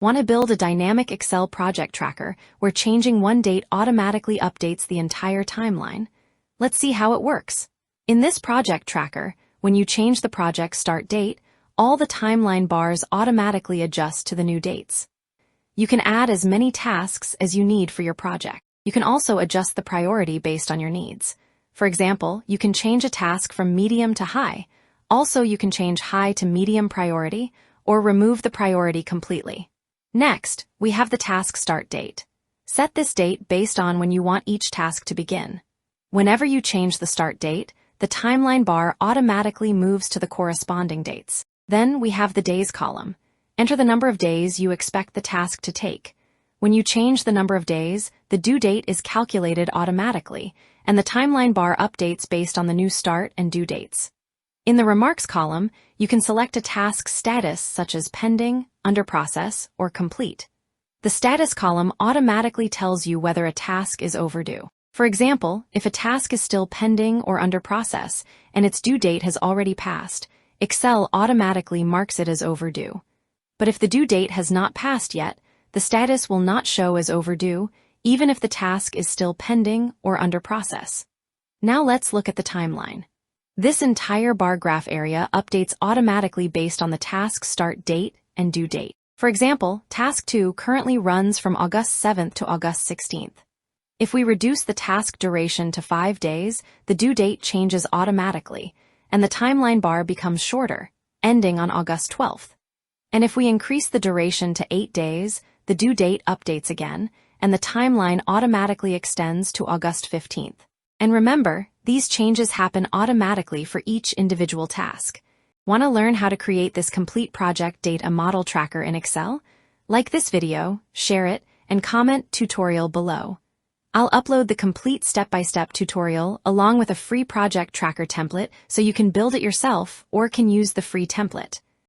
Want to build a dynamic Excel project tracker where changing one date automatically updates the entire timeline? Let's see how it works. In this project tracker, when you change the project start date, all the timeline bars automatically adjust to the new dates. You can add as many tasks as you need for your project. You can also adjust the priority based on your needs. For example, you can change a task from medium to high. Also, you can change high to medium priority or remove the priority completely. Next, we have the task start date. Set this date based on when you want each task to begin. Whenever you change the start date, the timeline bar automatically moves to the corresponding dates. Then we have the days column. Enter the number of days you expect the task to take. When you change the number of days, the due date is calculated automatically, and the timeline bar updates based on the new start and due dates. In the remarks column, you can select a task's status such as pending, under process, or complete. The status column automatically tells you whether a task is overdue. For example, if a task is still pending or under process, and its due date has already passed, Excel automatically marks it as overdue. But if the due date has not passed yet, the status will not show as overdue, even if the task is still pending or under process. Now let's look at the timeline. This entire bar graph area updates automatically based on the task start date and due date. For example, Task 2 currently runs from August 7th to August 16th. If we reduce the task duration to 5 days, the due date changes automatically, and the timeline bar becomes shorter, ending on August 12th. And if we increase the duration to 8 days, the due date updates again, and the timeline automatically extends to August 15th. And remember, these changes happen automatically for each individual task. Want to learn how to create this complete project data model tracker in Excel? Like this video, share it, and comment tutorial below. I'll upload the complete step-by-step tutorial along with a free project tracker template so you can build it yourself or can use the free template.